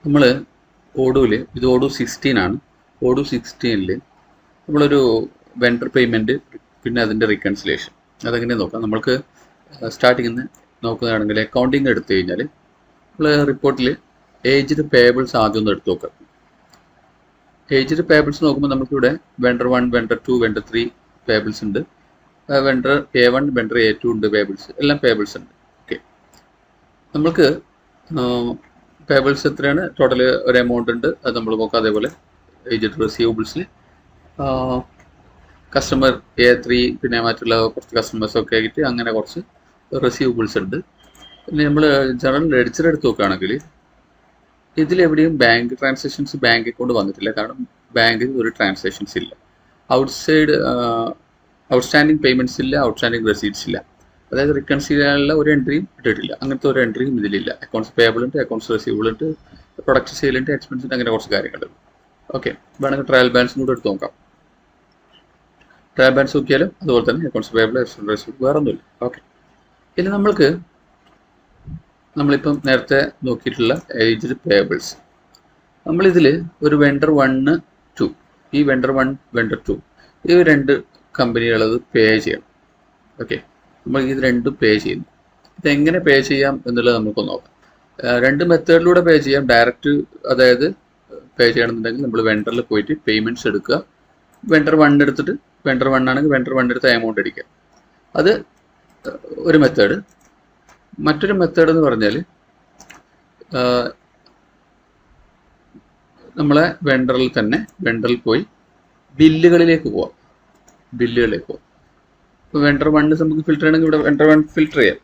നമ്മൾ ഓഡൂല് ഇത് ഓഡു 16 ആണ്. ഓഡു 16ൽ നമ്മളൊരു വെണ്ടർ പേയ്മെൻറ്റ് പിന്നെ അതിൻ്റെ റീകൺസിലേഷൻ അതെങ്ങനെ നോക്കാം. നമ്മൾക്ക് സ്റ്റാർട്ടിങ്ങിൽ നിന്ന് നോക്കുകയാണെങ്കിൽ അക്കൗണ്ടിങ് എടുത്തു കഴിഞ്ഞാൽ നമ്മൾ റിപ്പോർട്ടിൽ ഏജ്ഡ് പേബിൾസ് ആദ്യം ഒന്ന് എടുത്ത് നോക്കാം. ഏജ്ഡ് പേബിൾസ് നോക്കുമ്പോൾ നമുക്കിവിടെ വെണ്ടർ 1, വെണ്ടർ 2, വെണ്ടർ 3 പേബിൾസ് ഉണ്ട്. വെണ്ടർ A1, വെണ്ടർ A2 ഉണ്ട്. പേബിൾസ് എല്ലാം പേബിൾസ് ഉണ്ട്. ഓക്കെ, നമ്മൾക്ക് പേബിൾസ് എത്രയാണ് ടോട്ടൽ ഒരു എമൗണ്ട് ഉണ്ട്, അത് നമ്മൾ നോക്കാം. അതേപോലെ ഏജ്ഡ് റിസീവബിൾസിൽ കസ്റ്റമർ A3 പിന്നെ മറ്റുള്ള കുറച്ച് കസ്റ്റമേഴ്സൊക്കെ ആയിട്ട് അങ്ങനെ കുറച്ച് റിസീവബിൾസ് ഉണ്ട്. പിന്നെ നമ്മൾ ജനറൽ ലെഡ്ജർ എടുത്ത് നോക്കുകയാണെങ്കിൽ ഇതിലെവിടെയും ബാങ്ക് ട്രാൻസാക്ഷൻസ് ബാങ്ക് അക്കൗണ്ട് വന്നിട്ടില്ല. കാരണം ബാങ്കിൽ ഒരു ട്രാൻസാക്ഷൻസ് ഇല്ല. ഔട്ട്സൈഡ് ഔട്ട്സ്റ്റാൻഡിങ് പേയ്മെൻറ്റ്സ് ഇല്ല, ഔട്ട്സ്റ്റാൻഡിങ് റെസീറ്റ്സ് ഇല്ല. അതായത് റിക്കൺസിലിയുള്ള ഒരു എൻട്രിയും ഇട്ടിട്ടില്ല. അങ്ങനത്തെ ഒരു എൻട്രിയും ഇതിലില്ല. അക്കൗണ്ട്സ് പേബിൾ ഉണ്ട്, അക്കൗണ്ട്സ് റെസീവബിൾ ഉണ്ട്, പ്രൊഡക്റ്റ് സെയിൽ ഉണ്ട്, എക്സ്പെൻസ് ഉണ്ട്, അങ്ങനെ കുറച്ച് കാര്യങ്ങളുണ്ട്. ഓക്കെ, വേണമെങ്കിൽ ട്രയൽ ബാലൻസും കൂടെ എടുത്ത് നോക്കാം. ട്രയൽ ബാലൻസ് നോക്കിയാലും അതുപോലെ തന്നെ അക്കൗണ്ട്സ് പേബിൾ, റെസീവബിൾ വേറെ ഒന്നുമില്ല. ഓക്കെ, ഇനി നമ്മളിപ്പം നേരത്തെ നോക്കിയിട്ടുള്ള ഏജ്ഡ് പേബിൾസ് നമ്മളിതിൽ ഒരു വെണ്ടർ 1, 2 ഈ വെണ്ടർ 1, വെണ്ടർ 2 ഈ രണ്ട് കമ്പനികളത് പേ ചെയ്യണം. ഓക്കെ, നമ്മൾ ഇത് രണ്ടും പേ ചെയ്യുന്നു. ഇതെങ്ങനെ പേ ചെയ്യാം എന്നുള്ളത് നമുക്കൊന്ന് നോക്കാം. രണ്ട് മെത്തേഡിലൂടെ പേ ചെയ്യാം. ഡയറക്റ്റ് അതായത് പേ ചെയ്യണമെന്നുണ്ടെങ്കിൽ നമ്മൾ വെണ്ടറിൽ പോയിട്ട് പേയ്മെൻറ്റ്സ് എടുക്കുക. വെണ്ടർ 1 എടുത്തിട്ട് വെണ്ടർ 1 ആണെങ്കിൽ വെണ്ടർ 1 എടുത്ത എമൗണ്ട് അടിക്കുക. അത് ഒരു മെത്തേഡ്. മറ്റൊരു മെത്തേഡ് എന്ന് പറഞ്ഞാൽ നമ്മളെ വെണ്ടറിൽ പോയി ബില്ലുകളിലേക്ക് പോവാം. ഇപ്പോൾ വെണ്ടർ 1 നമുക്ക് ഫിൽറ്റർ ചെയ്യണമെങ്കിൽ ഇവിടെ വെണ്ടർ 1 ഫിൽറ്റർ ചെയ്യാം.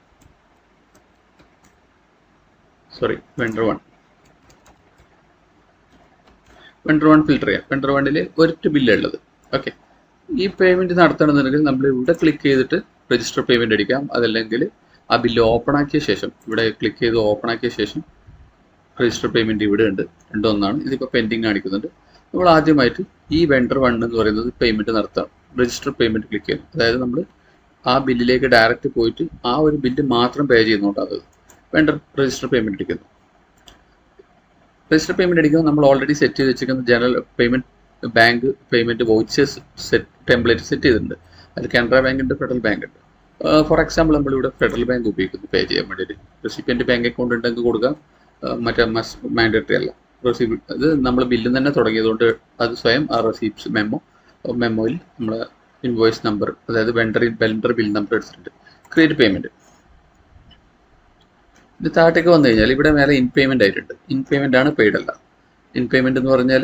വെണ്ടർ 1 ഫിൽറ്റർ ചെയ്യാം. വെണ്ടർ 1ൽ ഒരൊറ്റ ബില്ലുള്ളത്. ഓക്കെ, ഈ പേയ്മെൻറ്റ് നടത്തണമെന്നുണ്ടെങ്കിൽ നമ്മൾ ഇവിടെ ക്ലിക്ക് ചെയ്തിട്ട് രജിസ്റ്റർ പേയ്മെൻറ്റ് അടിക്കാം. അതല്ലെങ്കിൽ ആ ബില്ല് ഓപ്പൺ ആക്കിയ ശേഷം ഇവിടെ ക്ലിക്ക് ചെയ്ത് ഓപ്പൺ ആക്കിയ ശേഷം രജിസ്റ്റർ പേയ്മെൻറ്റ് ഇവിടെ ഉണ്ട്. രണ്ടൊന്നാണ്. ഇതിപ്പോൾ പെൻഡിങ് കാണിക്കുന്നുണ്ട്. നമ്മൾ ആദ്യമായിട്ട് ഈ വെണ്ടർ 1 എന്ന് പറയുന്നത് പേയ്മെൻറ്റ് നടത്താം. രജിസ്റ്റർ പേയ്മെൻറ്റ് ക്ലിക്ക് ചെയ്യണം. അതായത് നമ്മൾ ആ ബില്ലിലേക്ക് ഡയറക്റ്റ് പോയിട്ട് ആ ഒരു ബില്ല് മാത്രം പേ ചെയ്യുന്നുണ്ടാകുന്നത്. വെണ്ടർ രജിസ്റ്റർ പേയ്മെൻറ്റ് അടിക്കുന്നു. രജിസ്റ്റർ പേയ്മെൻറ്റ് അടിക്കുമ്പോൾ നമ്മൾ ഓൾറെഡി സെറ്റ് ചെയ്ത് വെച്ചിരിക്കുന്ന general payment bank payment vouchers template set ചെയ്തിട്ടുണ്ട്. അതിൽ കാനറ ബാങ്ക് ഉണ്ട്, ഫെഡറൽ ബാങ്ക് ഉണ്ട്. ഫോർ എക്സാമ്പിൾ നമ്മളിവിടെ ഫെഡറൽ ബാങ്ക് ഉപയോഗിക്കുന്നു പേ ചെയ്യാൻ വേണ്ടിയിട്ട്. റെസിപ്പിയൻറ്റ് ബാങ്ക് അക്കൗണ്ട് ഉണ്ടെങ്കിൽ കൊടുക്കാം. മറ്റേ മാൻഡേറ്ററി അല്ല. ഇത് നമ്മൾ ബില്ല് തന്നെ തുടങ്ങിയതുകൊണ്ട് അത് സ്വയം ആ റെസീപ്റ്റ്സ് മെമ്മോയിൽ നമ്മൾ ഇൻവോയ്സ് നമ്പർ അതായത് വെണ്ടർ ബിൽ നമ്പർ എടുത്തിട്ടുണ്ട്. Create payment. ഇത് താഴത്തേക്ക് വന്നു കഴിഞ്ഞാൽ ഇവിടെ മേലെ ഇൻ പേയ്മെൻ്റ് ആയിട്ടുണ്ട്. ഇൻ പേയ്മെൻ്റ് ആണ്, പെയ്ഡ് അല്ല. ഇൻ പേയ്മെൻ്റ് എന്ന് പറഞ്ഞാൽ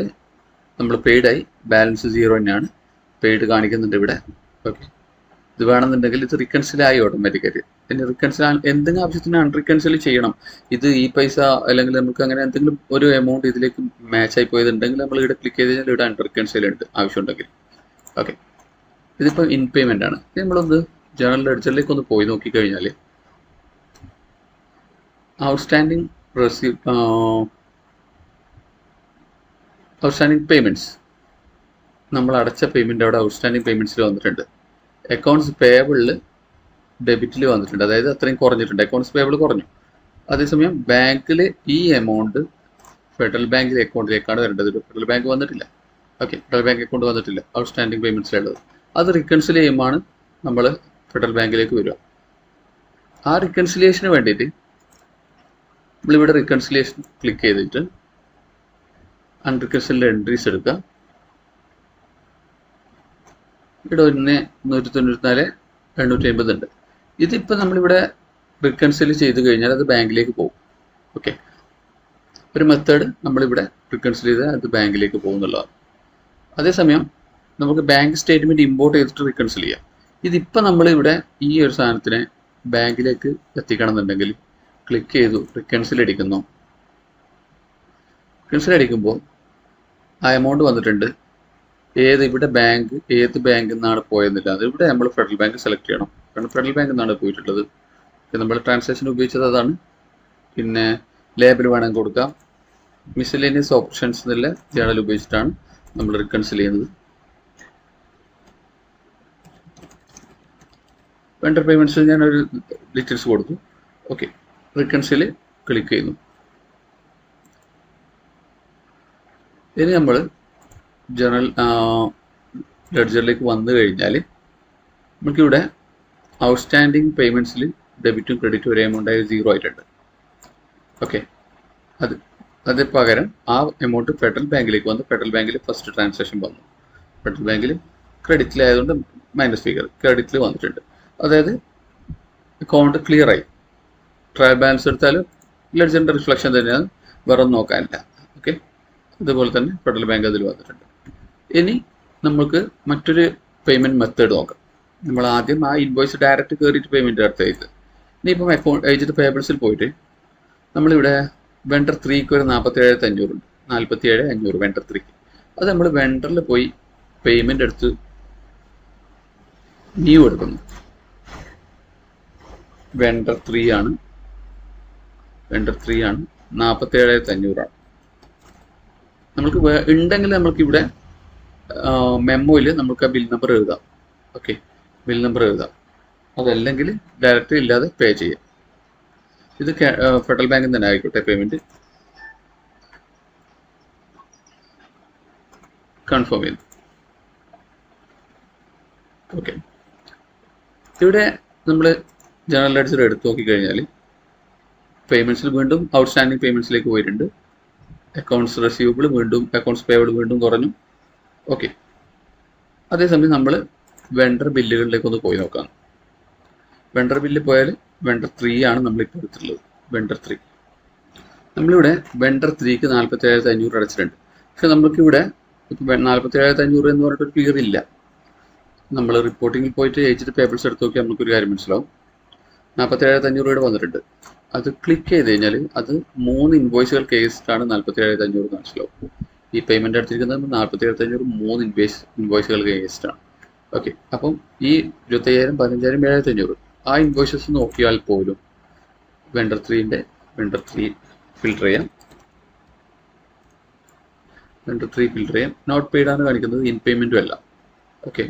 നമ്മൾ പെയ്ഡായി, ബാലൻസ് 0 തന്നെയാണ്. പെയ്ഡ് കാണിക്കുന്നുണ്ട് ഇവിടെ. ഓക്കെ, ഇത് വേണമെന്നുണ്ടെങ്കിൽ ഇത് റിക്കൺസിലായി ഓട്ടോമാറ്റിക്കായിട്ട്. പിന്നെ എന്തെങ്കിലും ആവശ്യത്തിന് അൺറിക്കൺസിൽ ചെയ്യണം. ഇത് ഈ പൈസ അല്ലെങ്കിൽ നമുക്ക് അങ്ങനെ എന്തെങ്കിലും ഒരു എമൗണ്ട് ഇതിലേക്ക് മാച്ച് ആയി പോയതുണ്ടെങ്കിൽ നമ്മൾ ഇവിടെ ക്ലിക്ക് ചെയ്ത് കഴിഞ്ഞാൽ ഇവിടെ അൺറിക്കൺസിൽ ഉണ്ട് ആവശ്യമുണ്ടെങ്കിൽ. ഓക്കെ, ഇതിപ്പോൾ ഇൻ പേയ്മെൻ്റ് ആണ്. നമ്മളൊന്ന് ജനറൽ ലെഡ്ജറിലേക്ക് ഒന്ന് പോയി നോക്കിക്കഴിഞ്ഞാൽ ഔട്ട്സ്റ്റാൻഡിങ് പേയ്മെൻറ്റ്സ് നമ്മൾ അടച്ച പേയ്മെൻറ്റ് അവിടെ ഔട്ട്സ്റ്റാൻഡിങ് പേയ്മെൻറ്റ്സിൽ വന്നിട്ടുണ്ട്. അക്കൗണ്ട്സ് പേയബിളിൽ ഡെബിറ്റിൽ വന്നിട്ടുണ്ട്. അതായത് അത്രയും കുറഞ്ഞിട്ടുണ്ട്. അക്കൗണ്ട്സ് പേയബിൾ കുറഞ്ഞു. അതേസമയം ബാങ്കിൽ ഈ എമൗണ്ട് ഫെഡറൽ ബാങ്കിലെ അക്കൗണ്ടിലേക്കാണ് വരേണ്ടത്. ഫെഡറൽ ബാങ്ക് വന്നിട്ടില്ല. ഓക്കെ, ഫെഡറൽ ബാങ്ക് അക്കൗണ്ട് വന്നിട്ടില്ല. ഔട്ട്സ്റ്റാൻഡിങ് പേയ്മെൻറ്റ്സിലുള്ളത് അത് റിക്കൺസിൽ ചെയ്യുമ്പോൾ നമ്മൾ ഫെഡറൽ ബാങ്കിലേക്ക് വരിക. ആ റിക്കൺസിലിയേഷന് വേണ്ടിയിട്ട് നമ്മളിവിടെ റിക്കൺസിലിയേഷൻ ക്ലിക്ക് ചെയ്തിട്ട് അൺറിക്കൺസിലിൻ്റെ എൻട്രീസ് എടുക്കുക. ഇവിടെ 194 850 ഉണ്ട്. ഇതിപ്പോൾ നമ്മളിവിടെ റിക്കൺസിൽ ചെയ്ത് കഴിഞ്ഞാൽ അത് ബാങ്കിലേക്ക് പോകും. ഓക്കെ, ഒരു മെത്തേഡ് നമ്മളിവിടെ റിക്കൺസിൽ ചെയ്താൽ അത് ബാങ്കിലേക്ക് പോകുന്നുള്ളതാണ്. അതേസമയം നമുക്ക് ബാങ്ക് സ്റ്റേറ്റ്മെൻറ്റ് ഇമ്പോർട്ട് ചെയ്തിട്ട് റിക്കൺസിൽ ചെയ്യാം. ഇതിപ്പോൾ നമ്മളിവിടെ ഈ ഒരു സാധനത്തിനെ ബാങ്കിലേക്ക് എത്തിക്കണം എന്നുണ്ടെങ്കിൽ ക്ലിക്ക് ചെയ്തു റിക്കൺസിൽ അടിക്കുന്നു. റിക്കൺസിൽ അടിക്കുമ്പോൾ ആ എമൗണ്ട് വന്നിട്ടുണ്ട്. ഇവിടെ ഏത് ബാങ്കിൽ നിന്നാണ് പോയെന്നില്ല. അത് ഇവിടെ നമ്മൾ ഫെഡറൽ ബാങ്ക് സെലക്ട് ചെയ്യണം. കാരണം ഫെഡറൽ ബാങ്കിൽ നിന്നാണ് പോയിട്ടുള്ളത്. നമ്മൾ ട്രാൻസാക്ഷൻ ഉപയോഗിച്ചത് അതാണ്. പിന്നെ ലേബൽ വേണമെങ്കിൽ കൊടുക്കാം. മിസ്സലേനിയസ് ഓപ്ഷൻസ് എന്നുള്ള ജേണൽ ഉപയോഗിച്ചിട്ടാണ് നമ്മൾ റിക്കൺസിൽ ചെയ്യുന്നത്. വെണ്ടർ പേയ്മെൻറ്റ്സിൽ ഞാനൊരു ഡീറ്റെയിൽസ് കൊടുത്തു. ഓക്കെ, റിക്കൺസിൽ ക്ലിക്ക് ചെയ്യുന്നു. ഇനി നമ്മൾ ജനറൽ ലെഡ്ജറിലേക്ക് വന്നു കഴിഞ്ഞാൽ നമുക്കിവിടെ ഔട്ട്സ്റ്റാൻഡിങ് പേയ്മെൻറ്റ്സിൽ ഡെബിറ്റും ക്രെഡിറ്റും ഒരേ എമൗണ്ടായി 0 ആയിട്ടുണ്ട്. ഓക്കെ, അത് പകരം ആ എമൗണ്ട് ഫെഡറൽ ബാങ്കിലേക്ക് വന്ന് ഫെഡറൽ ബാങ്കിൽ ഫസ്റ്റ് ട്രാൻസാക്ഷൻ വന്നു. ഫെഡറൽ ബാങ്കിൽ ക്രെഡിറ്റിലായതുകൊണ്ട് മൈനസ് ഫിഗർ ക്രെഡിറ്റിൽ വന്നിട്ടുണ്ട്. അതായത് അക്കൗണ്ട് ക്ലിയർ ആയി. ട്രയൽ ബാലൻസ് എടുത്താലും ലെഡ്ജറിൻ്റെ റിഫ്ലക്ഷൻ തന്നെയാണ്, വേറെ ഒന്നും നോക്കാനില്ല. ഓക്കെ, അതുപോലെ തന്നെ ഫെഡറൽ ബാങ്ക് അതിൽ വന്നിട്ടുണ്ട്. ഇനി നമുക്ക് മറ്റൊരു പേയ്മെൻറ്റ് മെത്തേഡ് നോക്കാം. നമ്മൾ ആദ്യം ആ ഇൻവോയ്സ് ഡയറക്റ്റ് കയറിയിട്ട് പേയ്മെൻറ്റ് നടത്തിയത്. ഇനിയിപ്പം ഏജൻറ്റ് പേബിൾസിൽ പോയിട്ട് നമ്മളിവിടെ വെണ്ടർ 3ക്ക് ഒരു 47,500 ഉണ്ട്. 47,500 വെണ്ടർ 3ക്ക്. അത് നമ്മൾ വെണ്ടറിൽ പോയി പേയ്മെൻറ്റ് എടുത്ത് ന്യൂ എടുക്കുന്നു. വെണ്ടർ 3 ആണ്, 47,500 ആണ്. നമുക്ക് ഉണ്ടെങ്കിൽ നമുക്കിവിടെ മെമ്മോയിൽ നമുക്ക് ആ ബിൽ നമ്പർ എഴുതാം. ഓക്കെ, ബിൽ നമ്പർ എഴുതാം. അതല്ലെങ്കിൽ ഡയറക്റ്റ് ഇല്ലാതെ പേ ചെയ്യാം. ഇത് ഫെഡറൽ ബാങ്കിൽ തന്നെ ആയിക്കോട്ടെ. പേയ്മെൻറ്റ് കൺഫേം ചെയ്തു. ഓക്കെ, ഇവിടെ നമ്മൾ ജനറൽ ലെഡ്ജർ എടുത്ത് നോക്കിക്കഴിഞ്ഞാൽ പേയ്മെൻറ്റ്സിൽ വീണ്ടും ഔട്ട്സ്റ്റാൻഡിങ് പേയ്മെൻറ്റ്സിലേക്ക് പോയിട്ടുണ്ട്. അക്കൗണ്ട്സ് റെസീവബിൾ വീണ്ടും, അക്കൗണ്ട്സ് പേയബിൾ വീണ്ടും കുറഞ്ഞു. ഓക്കെ, അതേസമയം നമ്മൾ വെണ്ടർ ബില്ലുകളിലേക്ക് ഒന്ന് പോയി നോക്കാം. വെണ്ടർ ബില്ല് പോയാൽ വെണ്ടർ 3 ആണ് നമ്മളിപ്പോൾ എടുത്തിട്ടുള്ളത്. വെണ്ടർ 3 നമ്മളിവിടെ വെണ്ടർ 3ക്ക് 47,500 അടച്ചിട്ടുണ്ട്. പക്ഷെ നമുക്കിവിടെ ഇപ്പോൾ 47,500 എന്ന് പറഞ്ഞിട്ടൊരു ക്ലിയർ ഇല്ല. നമ്മൾ റിപ്പോർട്ടിങ്ങിൽ പോയിട്ട് ഏജൻറ്റ് പേബിൾസ് എടുത്ത് നോക്കിയാൽ നമുക്കൊരു കാര്യം മനസ്സിലാവും. 47,500 ഇവിടെ വന്നിട്ടുണ്ട്. അത് ക്ലിക്ക് ചെയ്ത് കഴിഞ്ഞാൽ അത് 3 ഇൻവോയ്സുകൾ കേസിട്ടാണ് 47,500 മനസ്സിലാവും. ഈ പേയ്മെൻറ്റ് എടുത്തിരിക്കുന്നത് 47,500 3 ഇൻവോയ്സുകൾ കേസിട്ടാണ്. ഓക്കെ, അപ്പം ഈ 25,000, 15,000, 7,500 ആ ഇൻവോയ്സസ് നോക്കിയാൽ പോലും വെണ്ടർ 3 ഫിൽട്ടർ ചെയ്യാം. വെണ്ടർ 3 ഫിൽട്ടർ ചെയ്യാം. നോട്ട് പെയ്ഡ് ആണ് കാണിക്കുന്നത്, ഇൻ പേയ്മെൻറ്റും അല്ല. ഓക്കെ,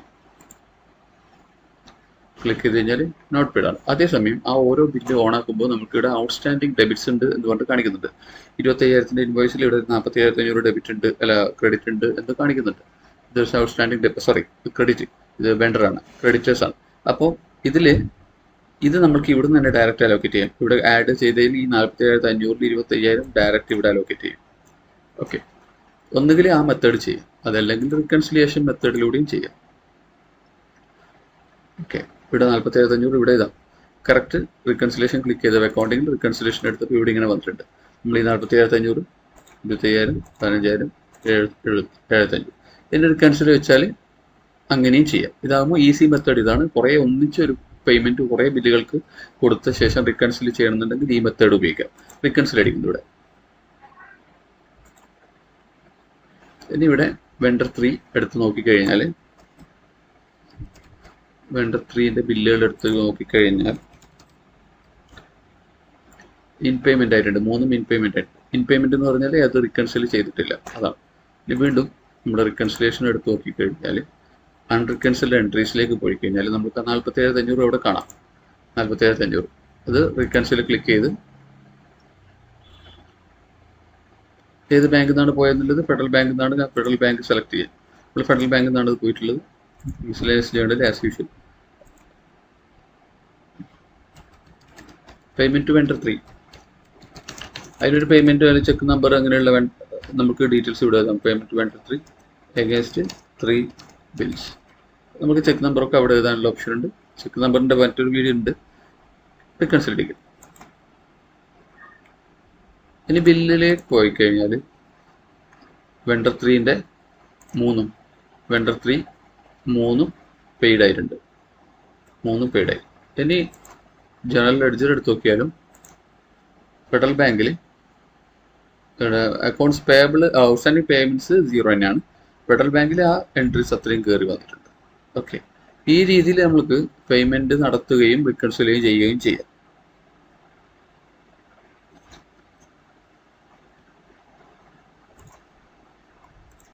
ക്ലിക്ക് ചെയ്ത് കഴിഞ്ഞാൽ നോട്ട് പെയ്ഡ് ആണ്. അതേസമയം ആ ഓരോ ബില്ല് ഓൺ ആക്കുമ്പോൾ നമുക്കിവിടെ ഔട്ട്സ്റ്റാൻഡിങ് ഡെബിറ്റ്സ് ഉണ്ട് എന്ന് പറഞ്ഞിട്ട് കാണിക്കുന്നുണ്ട്. 25,000 ഇൻവോയ്സിൽ ഇവിടെ 47,500 ഡെബിറ്റ് ഉണ്ട്, ക്രെഡിറ്റ് ഉണ്ട് എന്ന് കാണിക്കുന്നുണ്ട്. ഇത് ഔട്ട്സ്റ്റാൻഡിങ് ക്രെഡിറ്റ്, ഇത് വെണ്ടറാണ്, ക്രെഡിറ്റേഴ്സ് ആണ്. അപ്പോൾ ഇത് നമുക്ക് ഇവിടെ നിന്ന് തന്നെ ഡയറക്റ്റ് അലോക്കേറ്റ് ചെയ്യാം. ഇവിടെ ആഡ് ചെയ്തതിൽ ഈ 47,500 25,000 ഡയറക്റ്റ് ഇവിടെ അലോക്കേറ്റ് ചെയ്യും. ഓക്കെ, ഒന്നുകിൽ ആ മെത്തേഡ് ചെയ്യാം, അതല്ലെങ്കിൽ റിക്കൺസിലിയേഷൻ മെത്തേഡിലൂടെയും ചെയ്യാം. ഓക്കെ, ഇവിടെ 47,500 ഇവിടെ ഇതാ കറക്റ്റ് റിക്കൺസിലേഷൻ ക്ലിക്ക് ചെയ്ത അക്കൗണ്ടിങ്ങിൽ റിക്കൺസിലേഷൻ എടുത്തപ്പോൾ ഇവിടെ ഇങ്ങനെ വന്നിട്ടുണ്ട്. നമ്മൾ ഈ 47,500 25,000 15,000 7,500 ഇതിൻ്റെ റിക്കൺസിൽ വെച്ചാൽ അങ്ങനെയും ചെയ്യാം. ഇതാകുമ്പോൾ ഈസി മെത്തേഡ് ഇതാണ്. കുറേ ഒന്നിച്ചൊരു പേയ്മെൻറ്റ് കുറേ ബില്ലുകൾക്ക് കൊടുത്ത ശേഷം റിക്കൺസിൽ ചെയ്യണമെന്നുണ്ടെങ്കിൽ ഈ മെത്തേഡ് ഉപയോഗിക്കാം. റിക്കൺസിൽ അടിക്കുന്നു ഇവിടെ. ഇനി ഇവിടെ വെണ്ടർ 3 എടുത്ത് നോക്കിക്കഴിഞ്ഞാൽ വെണ്ടർ 3ൻ്റെ ബില്ലുകൾ എടുത്ത് നോക്കിക്കഴിഞ്ഞാൽ ഇൻ പേയ്മെൻ്റ് ആയിട്ടുണ്ട്. 3 ഇൻ പേയ്മെൻ്റ് ആയിട്ടുണ്ട്. ഇൻ പേയ്മെൻ്റ് എന്ന് പറഞ്ഞാൽ അത് റിക്കൺസിൽ ചെയ്തിട്ടില്ല, അതാണ്. ഇനി വീണ്ടും നമ്മുടെ റിക്കൺസിലേഷൻ എടുത്ത് നോക്കിക്കഴിഞ്ഞാൽ അൺറിക്കൺസിൽഡ് എൻട്രീസിലേക്ക് പോയി കഴിഞ്ഞാൽ നമുക്ക് 47,500 അവിടെ കാണാം. 47,500 അത് റിക്കൺസിൽ ക്ലിക്ക് ചെയ്ത് ഏത് ബാങ്കിൽ നിന്നാണ് പോയെന്നുള്ളത് ഫെഡറൽ ബാങ്കിൽ നിന്നാണ്. ഞാൻ ഫെഡറൽ ബാങ്ക് സെലക്ട് ചെയ്യാം. നമ്മൾ ഫെഡറൽ ബാങ്കിൽ നിന്നാണ് ഇത് പോയിട്ടുള്ളത്. Miscellaneous journal as usual. Payment to vendor 3 അതിനൊരു പേയ്മെൻറ്റ് ചെക്ക് നമ്പർ അങ്ങനെയുള്ള നമുക്ക് ഡീറ്റെയിൽസ് ഇവിടെ എഴുതാം. Payment to vendor 3 against 3 bills. നമുക്ക് ചെക്ക് നമ്പറൊക്കെ അവിടെ എഴുതാനുള്ള ഓപ്ഷൻ ഉണ്ട്. ചെക്ക് നമ്പറിൻ്റെ മറ്റൊരു വീഡിയോ ഉണ്ട്, റിക്കൺസിലിറ്റിക്ക്. ഇനി ബില്ലിലേക്ക് പോയി കഴിഞ്ഞാൽ വെണ്ടർ 3ൻ്റെ 3 പെയ്ഡ് ആയിട്ടുണ്ട്. 3 പെയ്ഡായി. ഇനി ജനറൽ ലെഡ്ജർ എടുത്ത് നോക്കിയാലും ഫെഡറൽ ബാങ്കിൽ അക്കൗണ്ട്സ് പേയബിൾ ഔട്ട്സ്റ്റാൻഡിങ് പേയ്മെൻറ്റ്സ് 0 തന്നെയാണ്. ഫെഡറൽ ബാങ്കിൽ ആ എൻട്രീസ് അത്രയും കയറി വന്നിട്ടുണ്ട്. ഓക്കെ, ഈ രീതിയിൽ നമുക്ക് പേയ്മെൻറ്റ് നടത്തുകയും റിക്കൺസിൽ ചെയ്യുകയും ചെയ്യാം.